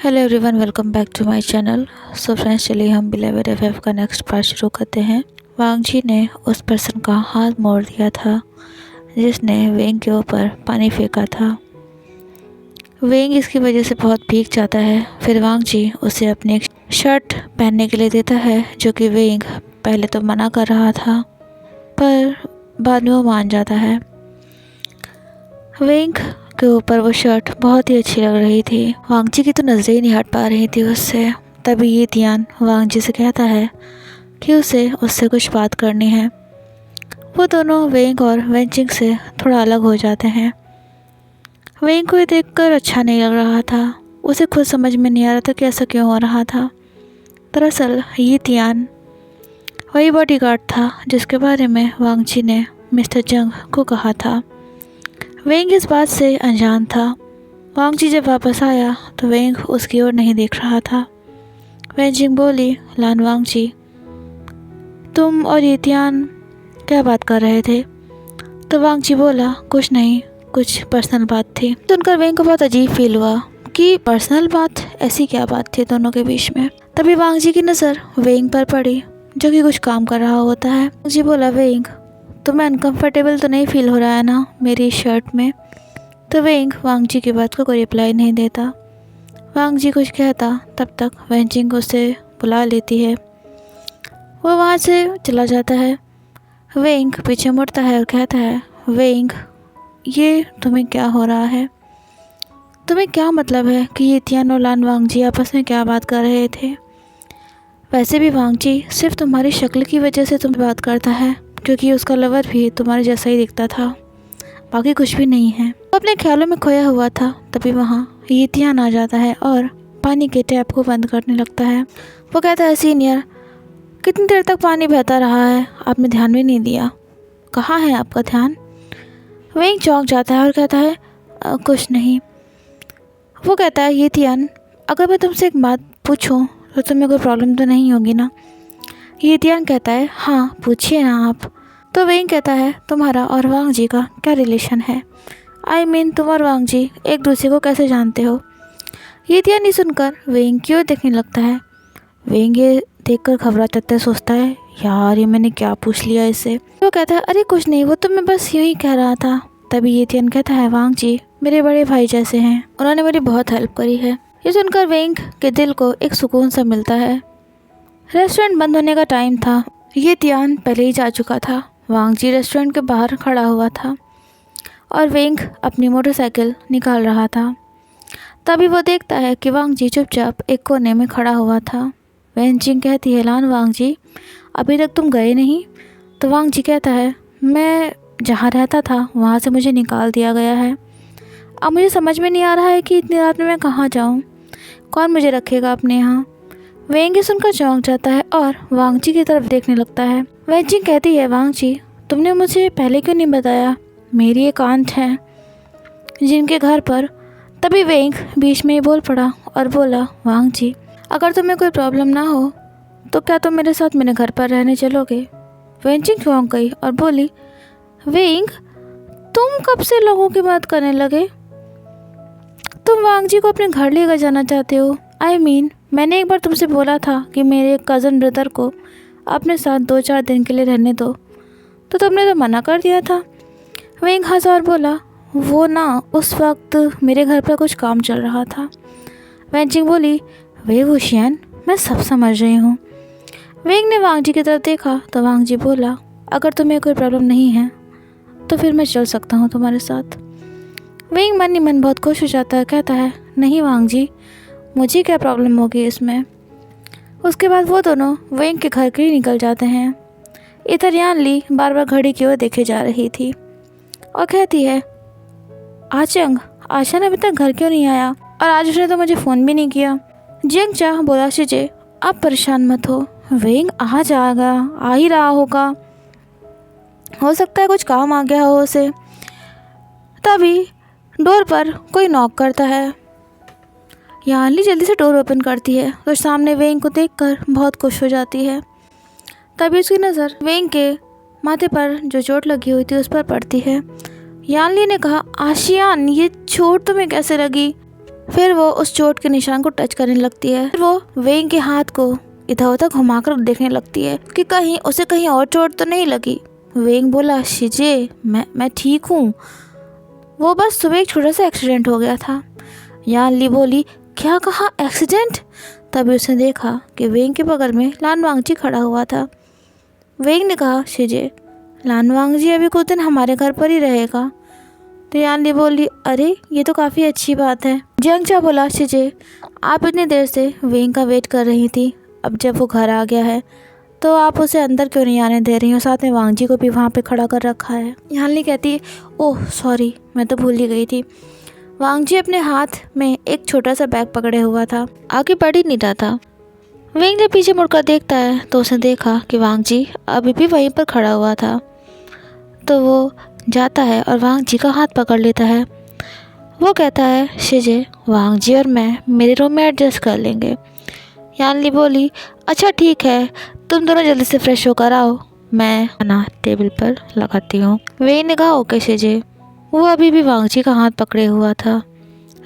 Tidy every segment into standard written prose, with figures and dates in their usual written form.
Hello everyone, welcome back to my channel. So friends, चलिए हम believed FF का next part शुरू करते हैं। वांग जी ने उस पर्सन का हाथ मोड़ दिया था जिसने वेंग के ऊपर पानी फेंका था। वेंग इसकी वजह से बहुत भीग जाता है। फिर वांग जी उसे अपनी एक शर्ट पहनने के लिए देता है, जो कि वेंग पहले तो मना कर रहा था, पर बाद में वो मान जाता है। वेंग के ऊपर वो शर्ट बहुत ही अच्छी लग रही थी। वांग जी की तो नजरें ही नहीं हट पा रही थी उससे। तभी ये तियान वांग जी से कहता है कि उसे उससे कुछ बात करनी है। वो दोनों वेंग और वेंचिंग से थोड़ा अलग हो जाते हैं। वेंग को ये देखकर अच्छा नहीं लग रहा था। उसे खुद समझ में नहीं आ रहा था कि ऐसा क्यों हो रहा था। दरअसल ये तियान वही बॉडीगार्ड था जिसके बारे में वांग जी ने मिस्टर जंग को कहा था। वेंग इस बात से अनजान था। वांग जी जब वापस आया तो वेंग उसकी ओर नहीं देख रहा था। वेंजिंग बोली, लान वांग जी, तुम और ये तियान क्या बात कर रहे थे? तो वांग जी बोला, कुछ नहीं, कुछ पर्सनल बात थी। सुनकर वेंग को बहुत अजीब फील हुआ कि पर्सनल बात, ऐसी क्या बात थी दोनों के बीच में। तभी वांग जी की नज़र वेंग पर पड़ी, जो कि कुछ काम कर रहा होता है। वांग जी बोला, वेंग, तुम्हें अनकंफर्टेबल तो नहीं फील हो रहा है ना मेरी शर्ट में? तो वेंग वांग जी की बात को कोई रिप्लाई नहीं देता। वांग जी कुछ कहता तब तक वेंजिंग उसे बुला लेती है। वो वहाँ से चला जाता है। वेंग पीछे मुड़ता है और कहता है, वेंग, ये तुम्हें क्या हो रहा है? तुम्हें क्या मतलब है कि ये तियान और लान वांग जी आपस में क्या बात कर रहे थे? वैसे भी वांग जी सिर्फ तुम्हारी शक्ल की वजह से तुम बात करता है, क्योंकि उसका लवर भी तुम्हारे जैसा ही दिखता था, बाकी कुछ भी नहीं है। वो अपने ख्यालों में खोया हुआ था। तभी वहाँ ये तियान आ जाता है और पानी के टैप को बंद करने लगता है। वो कहता है, सीनियर, कितनी देर तक पानी बहता रहा है, आपने ध्यान भी नहीं दिया। कहाँ है आपका ध्यान? वेंग चौंक जाता है और कहता है, कुछ नहीं। वो कहता है, ये तियान, अगर मैं तुमसे एक बात पूछूं तो तुम्हें कोई प्रॉब्लम तो नहीं होगी ना? ये तियान कहता है, हाँ पूछिए ना आप। तो वेंग कहता है, तुम्हारा और वांग जी का क्या रिलेशन है? आई मीन तुम और वांग जी एक दूसरे को कैसे जानते हो? ये तियान नहीं सुनकर वेंग की ओर देखने लगता है। वेंग ये देखकर घबरा जाता है, सोचता है, यार ये मैंने क्या पूछ लिया इससे। वो कहता है, अरे कुछ नहीं, वो तो मैं बस यूँ ही कह रहा था। तभी ये तियान कहता है, वांग जी मेरे बड़े भाई जैसे हैं, उन्होंने मेरी बहुत हेल्प करी है। ये सुनकर वेंग के दिल को एक सुकून सा मिलता है। रेस्टोरेंट बंद होने का टाइम था। ये तियान पहले ही जा चुका था। वांग जी रेस्टोरेंट के बाहर खड़ा हुआ था और वेंग अपनी मोटरसाइकिल निकाल रहा था। तभी वो देखता है कि वांग जी चुपचाप एक कोने में खड़ा हुआ था। वेंजिंग कहती है, लान वांग जी, अभी तक तुम गए नहीं? तो वांग जी कहता है, मैं जहाँ रहता था वहाँ से मुझे निकाल दिया गया है। अब मुझे समझ में नहीं आ रहा है कि इतनी रात में मैं कहाँ जाऊँ, कौन मुझे रखेगा अपने यहाँ? वेंग ये सुनकर चौंक जाता है और वांग जी की तरफ देखने लगता है। वेंजिंग कहती है, वांग जी, तुमने मुझे पहले क्यों नहीं बताया? मेरी एक आंट है जिनके घर पर। तभी वेंग बीच में ही बोल पड़ा और बोला, वांग जी, अगर तुम्हें कोई प्रॉब्लम ना हो तो क्या तुम मेरे साथ मेरे घर पर रहने चलोगे? वेंजिंग चौंक गई और बोली, वेंग, तुम कब से लोगों की बात करने लगे? तुम वांग जी को अपने घर लेकर जाना चाहते हो? आई मीन मैंने एक बार तुमसे बोला था कि मेरे कज़न ब्रदर को अपने साथ 2-4 दिन के लिए रहने दो, तो तुमने तो मना कर दिया था। वेंग हंसा और बोला, वो ना उस वक्त मेरे घर पर कुछ काम चल रहा था। वेंजिंग बोली, वे वुशियन, मैं सब समझ रही हूँ। वेंग ने वांग जी की तरफ देखा तो वांग जी बोला, अगर तुम्हें कोई प्रॉब्लम नहीं है तो फिर मैं चल सकता हूँ तुम्हारे साथ। वेंग मन ही मन बहुत खुश हो जाता है, कहता है, नहीं वांग जी, मुझे क्या प्रॉब्लम होगी इसमें। उसके बाद वो दोनों वेंग के घर के लिए निकल जाते हैं। इधर यान ली बार बार घड़ी की ओर देखे जा रही थी और कहती है, आचंग, आशा अभी तक घर क्यों नहीं आया? और आज उसने तो मुझे फ़ोन भी नहीं किया। जिंग चाह बोला, शीजे, आप परेशान मत हो, वेंग आ जाएगा, आ ही रहा होगा, हो सकता है कुछ काम आ गया हो उसे। तभी डोर पर कोई नॉक करता है। यानली जल्दी से डोर ओपन करती है तो सामने वेंग को देखकर बहुत खुश हो जाती है। तभी उसकी नज़र वेंग के माथे पर जो चोट लगी हुई थी उस पर पड़ती है। यानली ने कहा, आशियान, ये चोट तुम्हें कैसे लगी? फिर वो उस चोट के निशान को टच करने लगती है। फिर वो वेंग के हाथ को इधर उधर घुमाकर देखने लगती है कि कहीं उसे कहीं और चोट तो नहीं लगी। वेंग बोला, शिजे मैं ठीक हूँ, वो बस सुबह एक छोटा सा एक्सीडेंट हो गया था। यान ली बोली, क्या कहा, एक्सीडेंट? तभी उसने देखा कि वेंग के बगल में लान वांगजी खड़ा हुआ था। वेंग ने कहा, शिजे लान वांगजी अभी कुछ दिन हमारे घर पर ही रहेगा। तो यान ली बोली, अरे ये तो काफ़ी अच्छी बात है। जियांगचा बोला, शिजे आप इतनी देर से वेंग का वेट कर रही थी, अब जब वो घर आ गया है तो आप उसे अंदर क्यों नहीं आने दे रही हो, साथ में वांगजी को भी वहाँ पे खड़ा कर रखा है। यान ली कहती है, ओह सॉरी, मैं तो भूल ही गई थी। वांगजी अपने हाथ में एक छोटा सा बैग पकड़े हुआ था, आगे बढ़ ही नहीं रहा था। वेंग ने पीछे मुड़कर देखता है तो उसने देखा कि वांगजी अभी भी वहीं पर खड़ा हुआ था। तो वो जाता है और वांगजी का हाथ पकड़ लेता है। वो कहता है, शिजे वांगजी और मैं मेरे रूम में एडजस्ट कर लेंगे। यान ली बोली, अच्छा ठीक है, तुम दोनों जल्दी से फ्रेश होकर आओ, मैं खाना टेबल पर लगाती हूँ। वेंग ने कहा, ओके शिजे। वो अभी भी वांगजी का हाथ पकड़े हुआ था।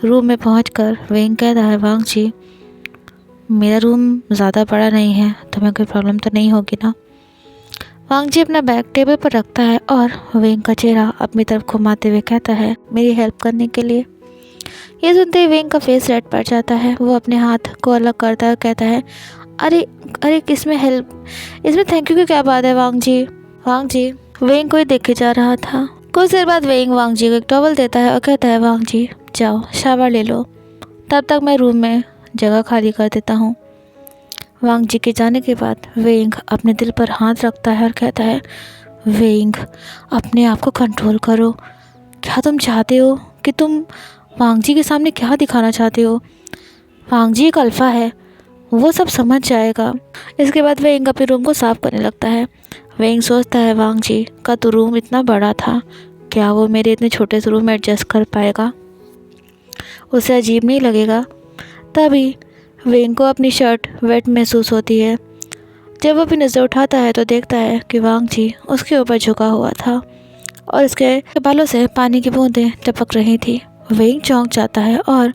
रूम में पहुंचकर वेंग कहता है, वांगजी मेरा रूम ज़्यादा बड़ा नहीं है, तुम्हें कोई प्रॉब्लम तो नहीं होगी ना? वांगजी अपना बैग टेबल पर रखता है और वेंग का चेहरा अपनी तरफ घुमाते हुए कहता है, मेरी हेल्प करने के लिए। ये सुनते ही वेंग का फेस रेड पड़ जाता है। वो अपने हाथ को अलग करता है, कहता है, अरे अरे किसमें हेल्प, इसमें थैंक यू की क्या बात है वांगजी वेंग को ही देखे जा रहा था। कुछ देर बाद वेंग वांगजी को एक टॉवल देता है और कहता है, वांगजी जाओ शावर ले लो, तब तक मैं रूम में जगह खाली कर देता हूँ। वांगजी के जाने के बाद वेंग अपने दिल पर हाथ रखता है और कहता है, वेंग अपने आप को कंट्रोल करो। क्या तुम चाहते हो कि तुम वांगजी के सामने क्या दिखाना चाहते हो? वांगजी एक अल्फा है, वो सब समझ जाएगा। इसके बाद वेंग अपने रूम को साफ करने लगता है। वेंग सोचता है, वांगजी का तो रूम इतना बड़ा था, क्या वो मेरे इतने छोटे से रूम में एडजस्ट कर पाएगा? उसे अजीब नहीं लगेगा? तभी वेंग को अपनी शर्ट वेट महसूस होती है। जब वो अपनी नज़र उठाता है तो देखता है कि वांगजी उसके ऊपर झुका हुआ था और उसके बालों से पानी की बूंदें टपक रही थी। वेंग चौंक जाता है और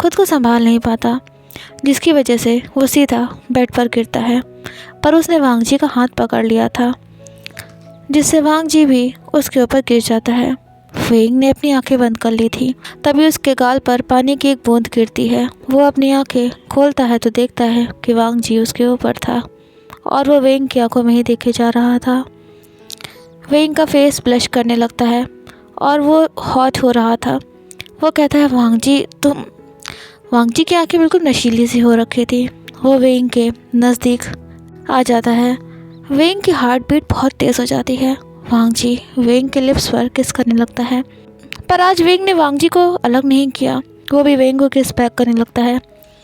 खुद को संभाल नहीं पाता, जिसकी वजह से वो सीधा बेड पर गिरता है। पर उसने वांगजी का हाथ पकड़ लिया था, जिससे वांगजी भी उसके ऊपर गिर जाता है। वेंग ने अपनी आंखें बंद कर ली थी, तभी उसके गाल पर पानी की एक बूंद गिरती है। वो अपनी आंखें खोलता है तो देखता है कि वांगजी उसके ऊपर था और वो वेंग की आंखों में ही देखे जा रहा था। वेंग का फेस ब्लश करने लगता है और वो हॉट हो रहा था। वो कहता है, वांगजी की आंखें बिल्कुल नशीली सी हो रखी थी। वो वेंग के नज़दीक आ जाता है। वेंग की हार्ट बीट बहुत तेज़ हो जाती है। वांगजी वेंग के लिप्स पर किस करने लगता है, पर आज वेंग ने वांगजी को अलग नहीं किया, वो भी वेंग को किस बैक करने लगता है।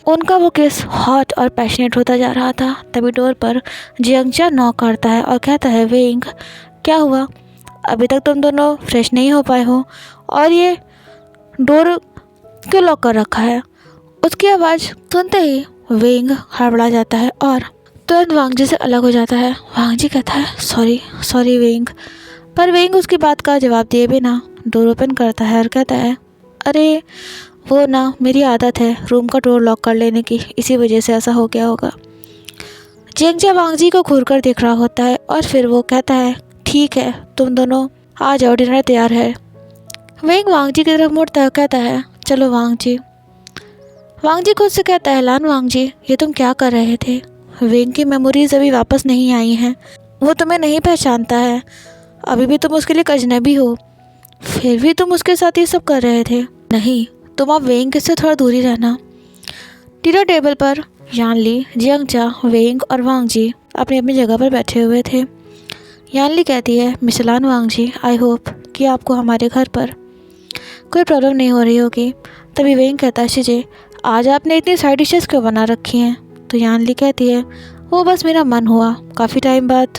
उनका वो किस हॉट और पैशनेट होता जा रहा था। तभी डोर पर जियांगचा नॉक करता है और कहता है, वेंग क्या हुआ, अभी तक तुम दोनों फ्रेश नहीं हो पाए हो और ये डोर क्यों लॉक कर रखा है? उसकी आवाज़ सुनते ही वेंग हड़बड़ा जाता है और तुरंत वांगजी से अलग हो जाता है। वांगजी कहता है, सॉरी वेंग। पर वेंग उसकी बात का जवाब दिए बिना डोर ओपन करता है और कहता है, अरे वो ना मेरी आदत है रूम का डोर लॉक कर लेने की, इसी वजह से ऐसा हो गया होगा। जियांगचा वांगजी को घूर कर देख रहा होता है और फिर वो कहता है, ठीक है तुम दोनों आ जाओ, डिनर तैयार है। वेंग वांगजी की तरफ मुड़ता है, कहता है, चलो वांगजी। वांगजी खुद से कहता है, लान वांगजी ये तुम क्या कर रहे थे? वेंग की मेमोरीज अभी वापस नहीं आई हैं, वो तुम्हें नहीं पहचानता है, अभी भी तुम उसके लिए एक अजनबी हो, फिर भी तुम उसके साथ ये सब कर रहे थे। नहीं, तुम अब वेंग से थोड़ा दूरी रहना। डिनर टेबल पर यान ली, जियांगचा, वेंग और वांगजी अपनी अपनी जगह पर बैठे हुए थे। यान ली कहती है, मिस्टर लान वांगजी, आई होप कि आपको हमारे घर पर कोई प्रॉब्लम नहीं हो रही होगी। तभी वेंग कहता है, शिजे आज आपने इतनी साइड डिशेस क्यों बना रखी हैं? तो यान ली कहती है, वो बस मेरा मन हुआ, काफ़ी टाइम बाद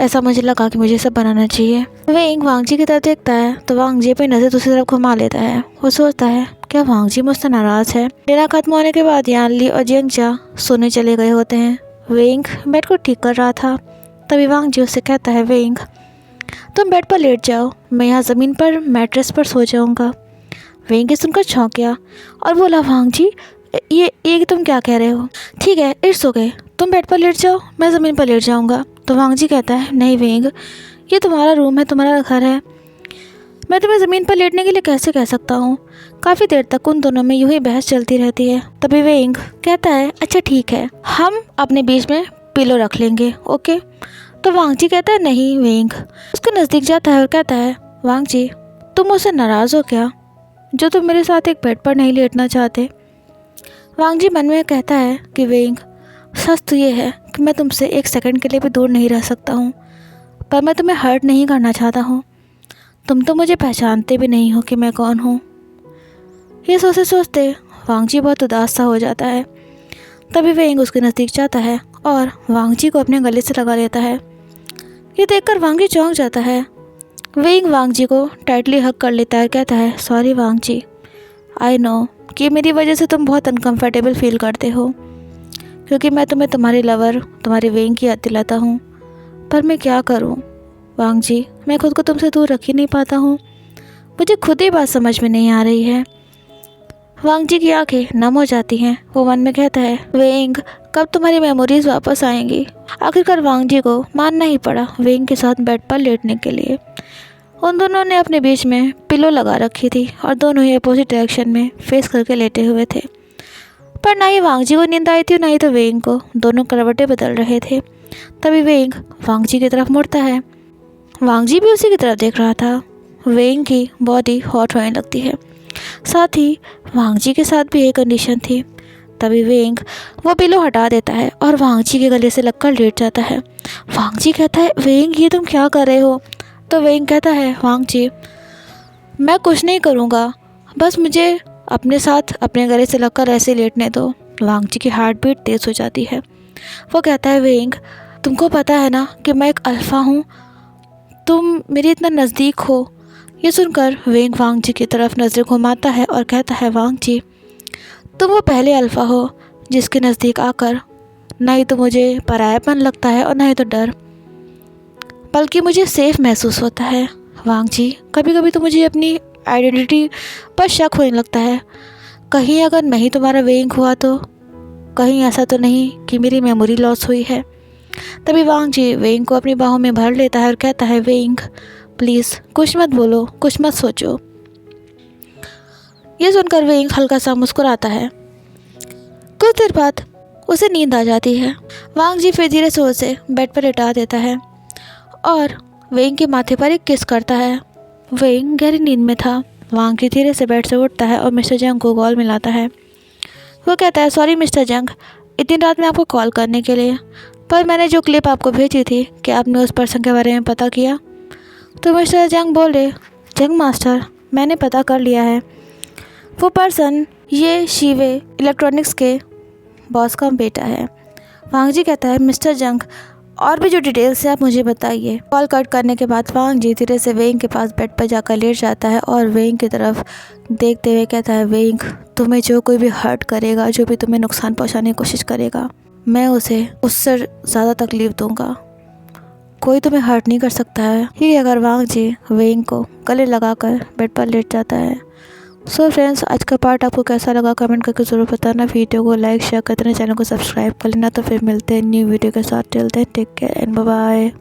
ऐसा मुझे लगा कि मुझे सब बनाना चाहिए। वेंग वांगजी की तरफ देखता है तो वांगजी अपनी नज़र दूसरी तरफ घुमा लेता है। वो सोचता है, क्या वांगजी मुझसे नाराज़ है? डिनर खत्म होने के बाद यान ली और जियांगचा सोने चले गए होते हैं। वेंग बेड को ठीक कर रहा था, तभी वांगजी उससे कहता है, वेंग तुम बेड पर लेट जाओ, मैं यहाँ ज़मीन पर मैट्रेस पर सो जाऊँगा। वेंग सुनकर चौंक गया और बोला, वांग जी ये तुम क्या कह रहे हो? ठीक है, इट्स ओके, तुम बेड पर लेट जाओ, मैं ज़मीन पर लेट जाऊँगा। तो वांग जी कहता है, नहीं वेंग, ये तुम्हारा रूम है, तुम्हारा घर है, मैं तुम्हें ज़मीन पर लेटने के लिए कैसे कह सकता हूँ। काफ़ी देर तक उन दोनों में यूं ही बहस चलती रहती है। तभी वेंग कहता है, अच्छा ठीक है, हम अपने बीच में पिलो रख लेंगे, ओके। तो वांग जी कहता है, नहीं। वेंग उसके नज़दीक जाता है और कहता है, वांग जी तुम मुझसे नाराज़ हो क्या, जो तुम मेरे साथ एक बेड पर नहीं लेटना चाहते? वांग जी मन में कहता है कि वेंग, सच तो ये है कि मैं तुमसे एक सेकंड के लिए भी दूर नहीं रह सकता हूँ, पर मैं तुम्हें हर्ट नहीं करना चाहता हूँ। तुम तो मुझे पहचानते भी नहीं हो कि मैं कौन हूँ। ये सोचते सोचते वांग जी बहुत उदास सा हो जाता है। तभी वेंग उसके नज़दीक जाता है और वांग जी को अपने गले से लगा लेता है। ये देखकर वांग जी चौंक जाता है। वेंग वांग जी को टाइटली हग कर लेता है, कहता है, sorry Wang ji, I know कि मेरी वजह से तुम बहुत अनकम्फर्टेबल फील करते हो, क्योंकि मैं तुम्हें तुम्हारी लवर, तुम्हारी वेंग की याद दिलाता हूँ, पर मैं क्या करूँ वांग जी, मैं खुद को तुमसे दूर रख ही नहीं पाता हूँ। मुझे खुद ही बात समझ में नहीं आ रही है। वांग जी की आंखें नम हो जाती हैं। वो मन में कहता है, वेंग कब तुम्हारी मेमोरीज वापस आएंगी? आखिरकार वांग जी को मानना ही पड़ा वेंग के साथ बेड पर लेटने के लिए। उन दोनों ने अपने बीच में पिलो लगा रखी थी और दोनों ही अपोजिट डायरेक्शन में फेस करके लेटे हुए थे। पर ना ही वांग जी को नींद आई थी, ना ही तो वेंग को। दोनों करवटें बदल रहे थे। तभी वेंग वांग जी की तरफ मुड़ता है। वांग जी भी उसी की तरफ देख रहा था। वेंग की बॉडी हॉट होने लगती है। साथ ही वांग जी के साथ भी एक कंडीशन थी। तभी वेंग वो पिलो हटा देता है और वांग जी के गले से लगकर लेट जाता है। वांग जी कहता है, वेंग ये तुम क्या कर रहे हो? तो वेंग कहता है, वांग जी मैं कुछ नहीं करूँगा, बस मुझे अपने साथ अपने गले से लगकर ऐसे लेटने दो। वांग जी की हार्ट बीट तेज़ हो जाती है। वो कहता है, वेंग तुमको पता है ना कि मैं एक अल्फ़ा हूँ, तुम मेरे इतना नज़दीक हो। ये सुनकर वेंग वांग जी की तरफ नज़र घुमाता है और कहता है, वांग जी तुम वो पहले अल्फ़ा हो जिसके नज़दीक आकर ना ही तो मुझे परायापन लगता है और ना ही तो डर, बल्कि मुझे सेफ़ महसूस होता है। वांग जी कभी कभी तो मुझे अपनी आइडेंटिटी पर शक होने लगता है। कहीं अगर मैं ही तुम्हारा वेंग हुआ तो कहीं ऐसा तो नहीं कि मेरी मेमोरी लॉस हुई है। तभी वांग जी वेंग को अपनी बाहों में भर लेता है और कहता है, वेंग प्लीज़ कुछ मत बोलो, कुछ मत सोचो। ये सुनकर वेंग हल्का सा मुस्कुराता है। कुछ देर बाद उसे नींद आ जाती है। वांग जी फिर धीरे से उसे बेड पर लेटा देता है और वेंग के माथे पर एक किस करता है। वेंग गहरी नींद में था। वांग जी धीरे से बेड से उठता है और मिस्टर जंग को कॉल मिलाता है। वो कहता है, सॉरी मिस्टर जंग, इतनी रात में आपको कॉल करने के लिए, पर मैंने जो क्लिप आपको भेजी थी कि आपने उस पर्सन के बारे में पता किया? तो मिस्टर जंग बोले, जंग मास्टर मैंने पता कर लिया है, वो पर्सन ये शिवे इलेक्ट्रॉनिक्स के बॉस का बेटा है। वांग जी कहता है, मिस्टर जंग और भी जो डिटेल्स है आप मुझे बताइए। कॉल कट करने के बाद वांग जी धीरे से वेंग के पास बेड पर जाकर लेट जाता है और वेंग की तरफ देखते हुए कहता है, वेंग तुम्हें जो कोई भी हर्ट करेगा, जो भी तुम्हें नुकसान पहुंचाने की कोशिश करेगा, मैं उसे उससे ज़्यादा तकलीफ़ दूंगा। कोई तुम्हें हर्ट नहीं कर सकता है। ही अगर वांग जी वेंग को गले लगाकर बेड पर लेट जाता है। सो फ्रेंड्स, आज का पार्ट आपको कैसा लगा कमेंट करके ज़रूर बताना। वीडियो को लाइक शेयर करते हैं, चैनल को सब्सक्राइब कर लेना। तो फिर मिलते हैं न्यू वीडियो के साथ। Till then take care and bye bye.